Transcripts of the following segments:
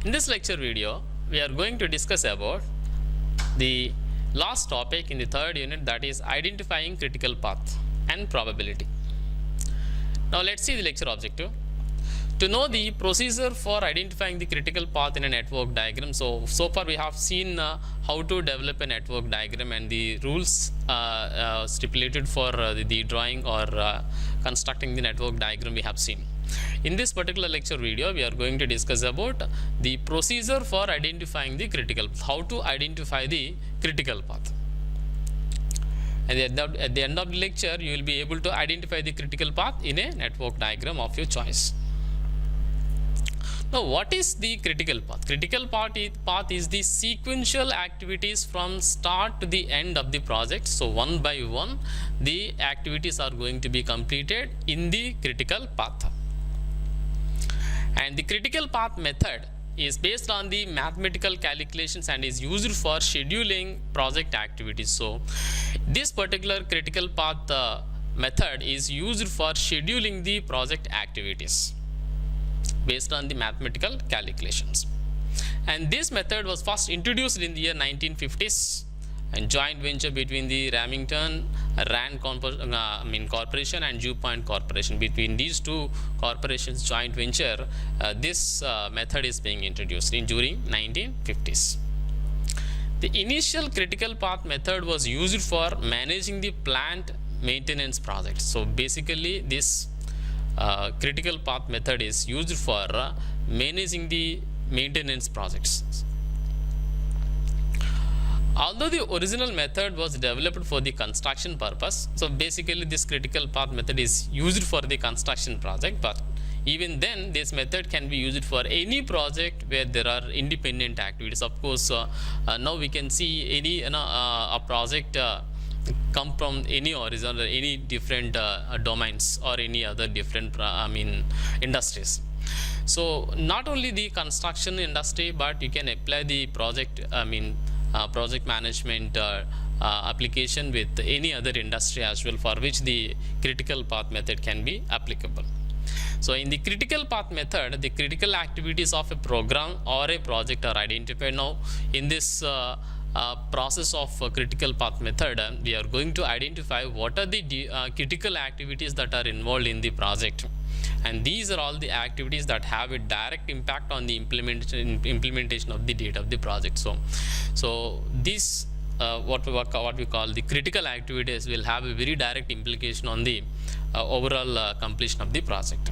In this lecture video, we are going to discuss about the last topic in the third unit, that is identifying critical path and probability. Now let's see the lecture objective. To know the procedure for identifying the critical path in a network diagram. So far we have seen how to develop a network diagram and the rules stipulated for the drawing or constructing the network diagram we have seen. In this particular lecture video, we are going to discuss about the procedure for identifying the critical, how to identify the critical path. And at the end of the lecture, you will be able to identify the critical path in a network diagram of your choice. Now, what is the critical path? Critical path is the sequential activities from start to the end of the project. So, one by one, the activities are going to be completed in the critical path. And the critical path method is based on the mathematical calculations and is used for scheduling project activities. So, this particular critical path method is used for scheduling the project activities based on the mathematical calculations. And this method was first introduced in the year 1950s, and joint venture between the Remington Rand Corporation and DuPont Corporation. Between these two corporations joint venture, this method is being introduced during 1950s. The initial critical path method was used for managing the plant maintenance projects. So basically this critical path method is used for managing the maintenance projects. Although the original method was developed for the construction purpose, so basically this critical path method is used for the construction project, but even then this method can be used for any project where there are independent activities. Of course, now we can see any a project come from any origin or any different domains or any other different industries. So not only the construction industry, but you can apply the project project management application with any other industry as well, for which the critical path method can be applicable. So in the critical path method, the critical activities of a program or a project are identified. Now in this process of critical path method, we are going to identify what are the critical activities that are involved in the project, and these are all the activities that have a direct impact on the implementation of the data of the project. So this what we call the critical activities will have a very direct implication on the overall completion of the project.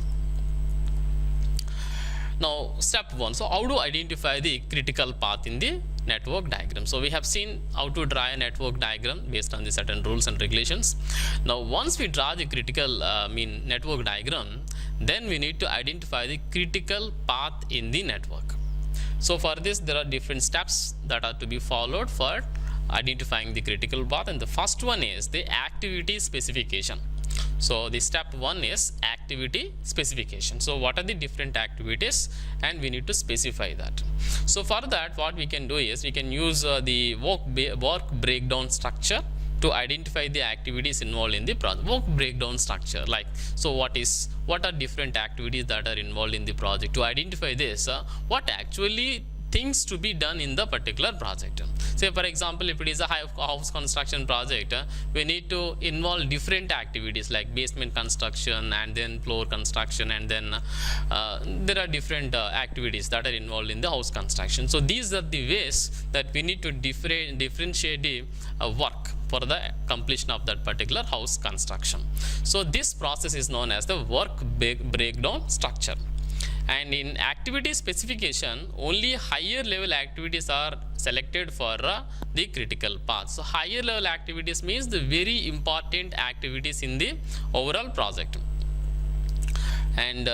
Now step 1, so how to identify the critical path in the network diagram. So we have seen how to draw a network diagram based on the certain rules and regulations. Now once we draw the critical network diagram, then we need to identify the critical path in the network. So for this there are different steps that are to be followed for identifying the critical path, and the first one is the activity specification. So the step 1 is activity specification. So what are the different activities, and we need to specify that. So for that, what we can do is we can use the work breakdown structure to identify the activities involved in the project. Work breakdown structure, like, so what are different activities that are involved in the project. To identify this, what actually things to be done in the particular project. Say for example, if it is a house construction project, we need to involve different activities like basement construction and then floor construction, and then there are different activities that are involved in the house construction. So these are the ways that we need to differentiate the work for the completion of that particular house construction. So this process is known as the work breakdown structure. And in activity specification, only higher level activities are selected for the critical path. So higher level activities means the very important activities in the overall project. And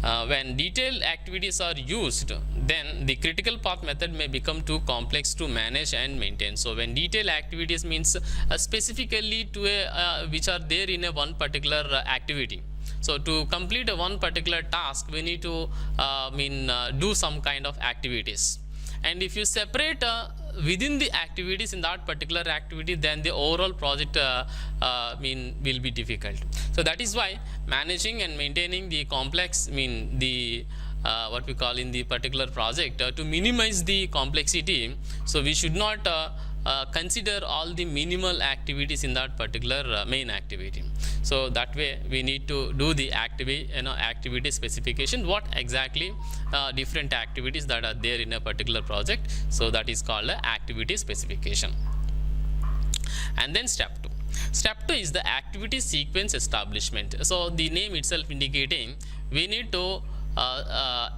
when detailed activities are used, then the critical path method may become too complex to manage and maintain. So when detailed activities means specifically to a which are there in a one particular activity. So to complete a one particular task, we need to do some kind of activities. And if you separate within the activities in that particular activity, then the overall project will be difficult. So that is why managing and maintaining the complex the what we call in the particular project, to minimize the complexity, so we should not consider all the minimal activities in that particular main activity. So that way we need to do the activity specification, what exactly different activities that are there in a particular project. So that is called a activity specification. And then step 2. Step 2 is the activity sequence establishment. So the name itself indicating we need to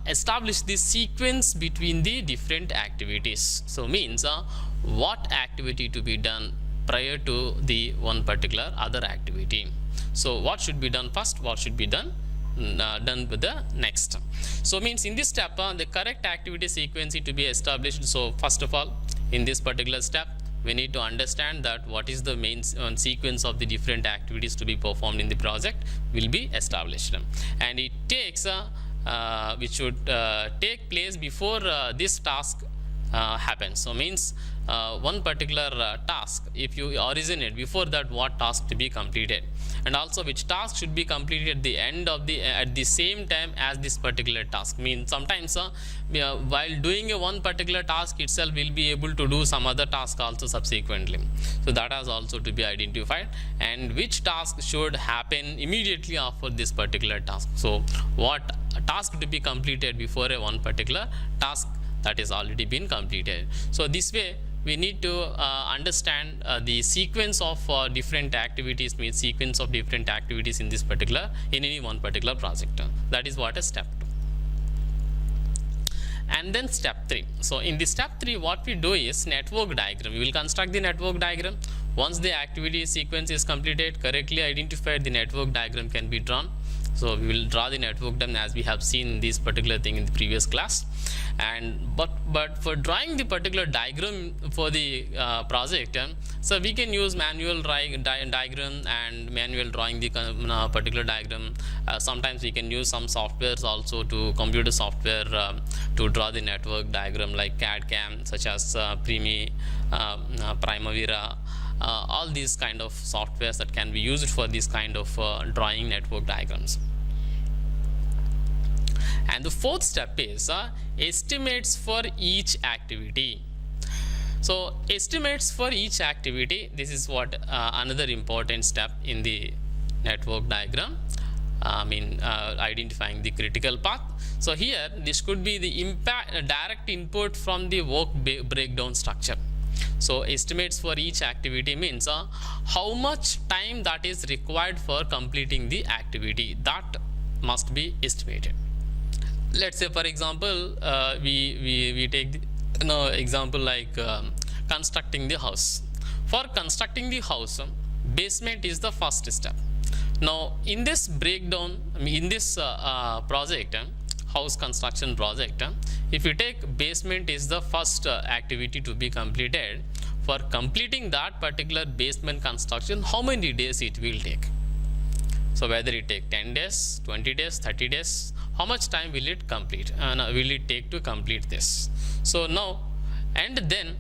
establish the sequence between the different activities. So means what activity to be done prior to the one particular other activity. So what should be done first, what should be done with the next. So means in this step the correct activity sequence is to be established. So first of all, in this particular step we need to understand that what is the main sequence of the different activities to be performed in the project will be established, and it takes which should take place before this task happens. So means one particular task, if you originate before that, what task to be completed, and also which task should be completed at the end of the at the same time as this particular task. Means sometimes while doing a one particular task itself, we'll be able to do some other task also subsequently. So that has also to be identified, and which task should happen immediately after this particular task. So what task to be completed before a one particular task that is already been completed. So this way we need to understand the sequence of different activities, means sequence of different activities in this particular, in any one particular project. That is what is step 2. And then step 3. So in the step 3, what we do is network diagram. We will construct the network diagram. Once the activity sequence is completed, correctly identified, the network diagram can be drawn. So we will draw the network diagram as we have seen this particular thing in the previous class. And but for drawing the particular diagram for the project, so we can use manual diagram and manual drawing the particular diagram. Sometimes we can use some softwares also, to computer software to draw the network diagram, like CAD/CAM, such as Primavera. All these kind of softwares that can be used for this kind of drawing network diagrams. And the fourth step is estimates for each activity. So estimates for each activity, this is what another important step in the network diagram. Identifying the critical path. So here this could be the direct input from the work breakdown structure. So estimates for each activity means how much time that is required for completing the activity, that must be estimated. Let's say, for example, we take the example like constructing the house. For constructing the house, basement is the first step. Now in this breakdown, in this project, house construction project, if you take basement is the first activity to be completed, for completing that particular basement construction, how many days it will take? So whether it take 10 days, 20 days, 30 days, how much time will it complete, will it take to complete this? So now, and then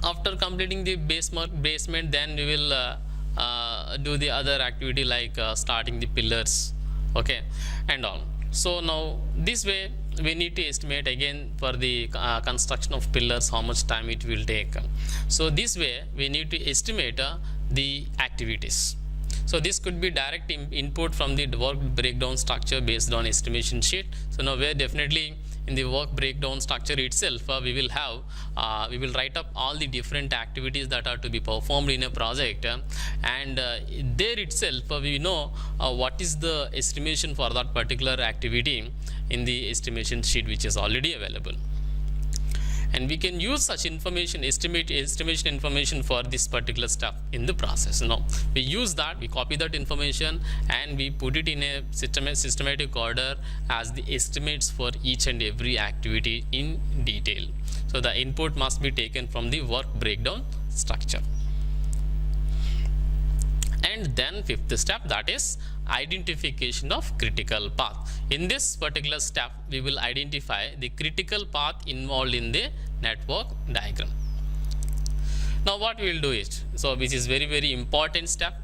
after completing the basement, then we will do the other activity like starting the pillars, okay, and all. So now this way we need to estimate again for the construction of pillars how much time it will take. So this way we need to estimate the activities. So this could be direct input from the work breakdown structure based on estimation sheet. So now where definitely in the work breakdown structure itself we will have we will write up all the different activities that are to be performed in a project, and there itself we know what is the estimation for that particular activity in the estimation sheet which is already available. And we can use such information, estimation information, for this particular step in the process. Now we use that, we copy that information and we put it in a systematic order as the estimates for each and every activity in detail. So the input must be taken from the work breakdown structure. And then fifth step, that is identification of critical path. In this particular step we will identify the critical path involved in the network diagram. Now what we will do is, so which is very important step,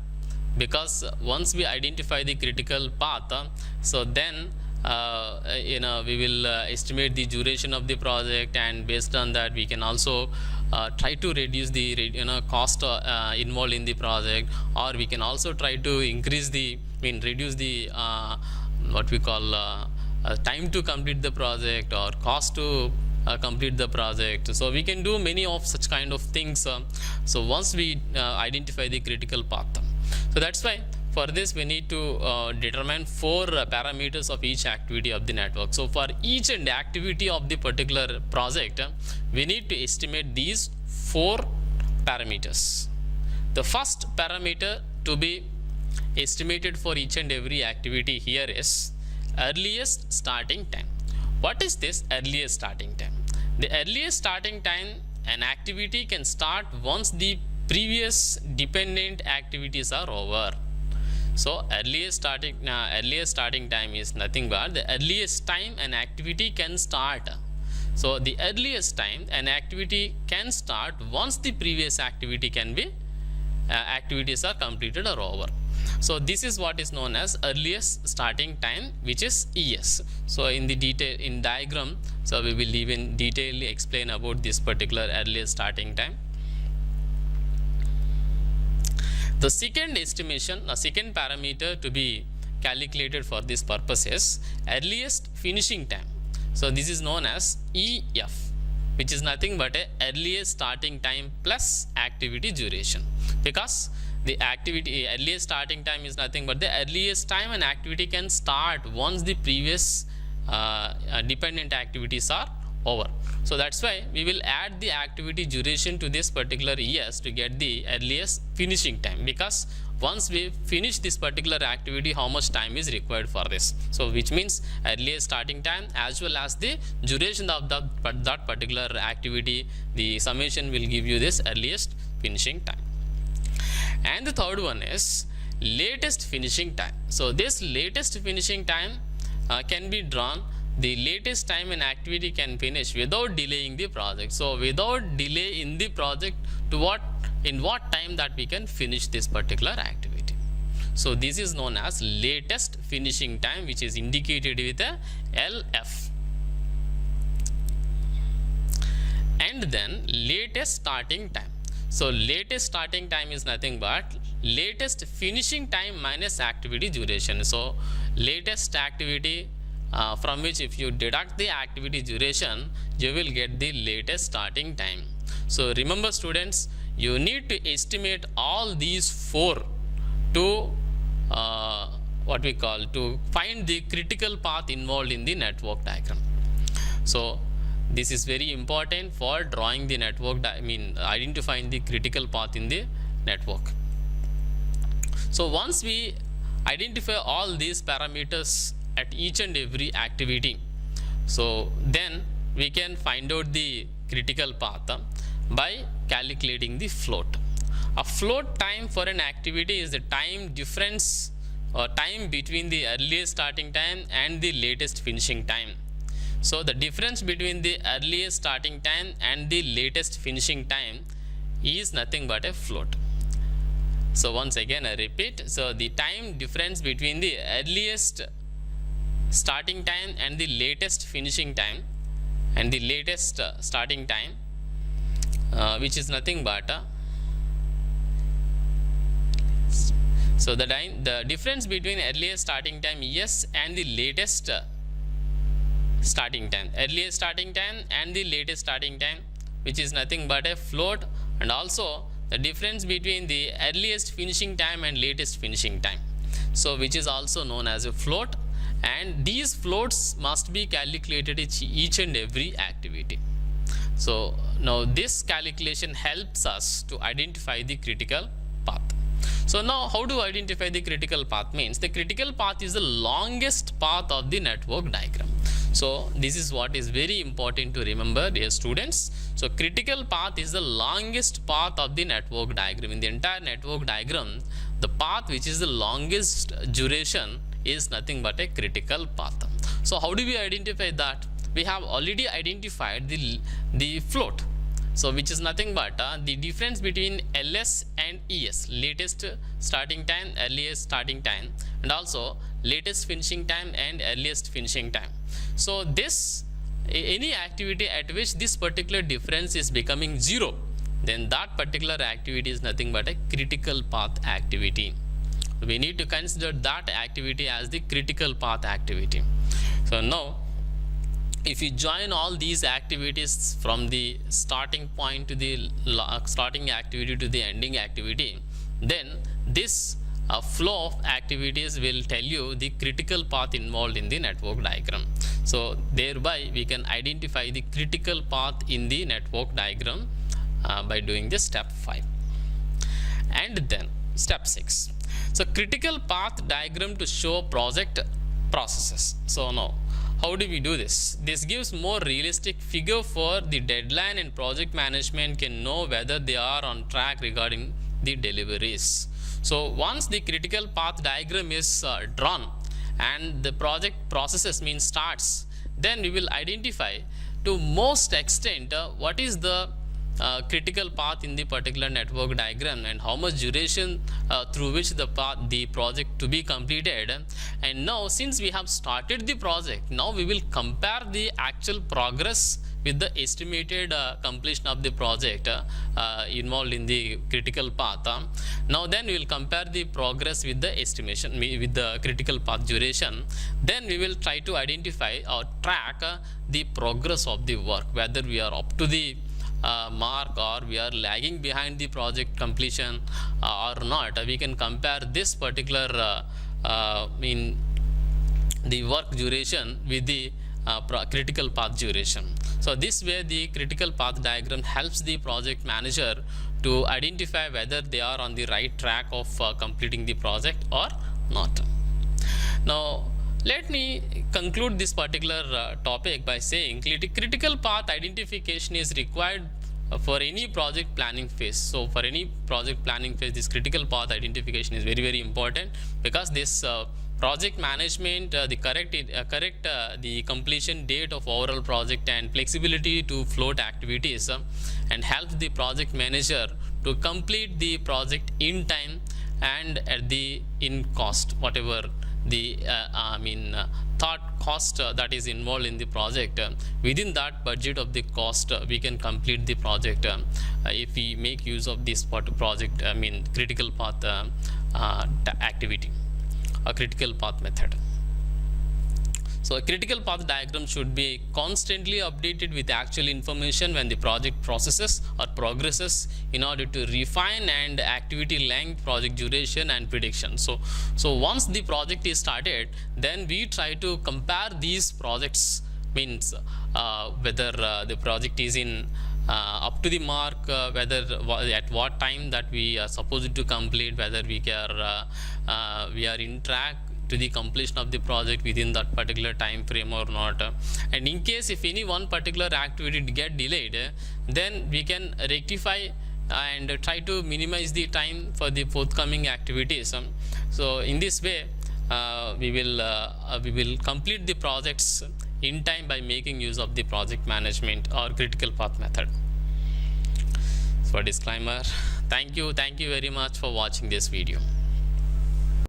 because once we identify the critical path, so then we will estimate the duration of the project, and based on that we can also try to reduce the cost involved in the project, or we can also try to increase the reduce the what we call time to complete the project, or cost to complete the project. So we can do many of such kind of things. So once we identify the critical path, so that's why for this we need to determine 4 parameters of each activity of the network. So for each and activity of the particular project, we need to estimate these 4 parameters. The first parameter to be estimated for each and every activity here is earliest starting time. What is this earliest starting time? The earliest starting time an activity can start once the previous dependent activities are over. So earliest starting time is nothing but the earliest time an activity can start. So the earliest time an activity can start once the previous activity can be activities are completed or over. So this is what is known as earliest starting time, which is ES. So in the diagram, so we will even detail explain about this particular earliest starting time. The second estimation, a second parameter to be calculated for this purpose is earliest finishing time. So this is known as EF, which is nothing but a earliest starting time plus activity duration, because the activity earliest starting time is nothing but the earliest time an activity can start once the previous dependent activities are over. So that's why we will add the activity duration to this particular ES to get the earliest finishing time, because once we finish this particular activity, how much time is required for this. So which means earliest starting time as well as the duration of that particular activity, the summation will give you this earliest finishing time. And the third one is latest finishing time. So this latest finishing time can be drawn the latest time an activity can finish without delaying the project. So without delay in the project, in what time that we can finish this particular activity. So this is known as latest finishing time, which is indicated with a LF. And then latest starting time. So latest starting time is nothing but latest finishing time minus activity duration. So latest activity from which if you deduct the activity duration, you will get the latest starting time. So remember students, you need to estimate all these 4 to to find the critical path involved in the network diagram. So this is very important for drawing the network, identifying the critical path in the network. So once we identify all these parameters at each and every activity, so then we can find out the critical path by calculating the float. A float time for an activity is the time difference or time between the earliest starting time and the latest finishing time. So the difference between the earliest starting time and the latest finishing time is nothing but a float. So once again I repeat, so the time difference between the earliest starting time and the latest finishing time and the latest starting time, which is nothing but so the difference between earliest starting time ES and the latest starting time, earliest starting time and the latest starting time, which is nothing but a float, and also the difference between the earliest finishing time and latest finishing time, so which is also known as a float. And these floats must be calculated each and every activity. So now this calculation helps us to identify the critical path. So now how to identify the critical path means the critical path is the longest path of the network diagram. So this is what is very important to remember, dear students. So critical path is the longest path of the network diagram. In the entire network diagram, the path which is the longest duration is nothing but a critical path. So how do we identify that? We have already identified the float, so which is nothing but the difference between LS and ES, latest starting time, earliest starting time, and also latest finishing time and earliest finishing time. So this any activity at which this particular difference is becoming 0, then that particular activity is nothing but a critical path activity. We need to consider that activity as the critical path activity. So now if you join all these activities from the starting point to the starting activity to the ending activity, then this flow of activities will tell you the critical path involved in the network diagram. So thereby we can identify the critical path in the network diagram by doing this step 5. And then step 6. So critical path diagram to show project processes. So now how do we do this? This gives more realistic figure for the deadline, and project management can know whether they are on track regarding the deliveries. So once the critical path diagram is drawn and the project processes means starts, then we will identify to most extent what is the critical path in the particular network diagram and how much duration through which the project to be completed. And now since we have started the project, now we will compare the actual progress with the estimated completion of the project involved in the critical path. Now then we will compare the progress with the estimation with the critical path duration. Then we will try to identify or track the progress of the work, whether we are up to the mark or we are lagging behind the project completion or not. We can compare this particular the work duration with the critical path duration. So this way the critical path diagram helps the project manager to identify whether they are on the right track of completing the project or not. Now let me conclude this particular topic by saying critical path identification is required for any project planning phase. So for any project planning phase, this critical path identification is very important, because this project management the correct the completion date of overall project and flexibility to float activities and helps the project manager to complete the project in time and at the in cost, whatever the thought cost that is involved in the project. Within that budget of the cost, we can complete the project if we make use of this project critical path activity, a critical path method. So a critical path diagram should be constantly updated with actual information when the project processes or progresses in order to refine and activity length, project duration and prediction. So once the project is started, then we try to compare these projects, means whether the project is in up to the mark, whether at what time that we are supposed to complete, whether we are in track to the completion of the project within that particular time frame or not. And in case if any one particular activity get delayed, then we can rectify and try to minimize the time for the forthcoming activities. So in this way we will complete the projects in time by making use of the project management or critical path method. So disclaimer, thank you very much for watching this video.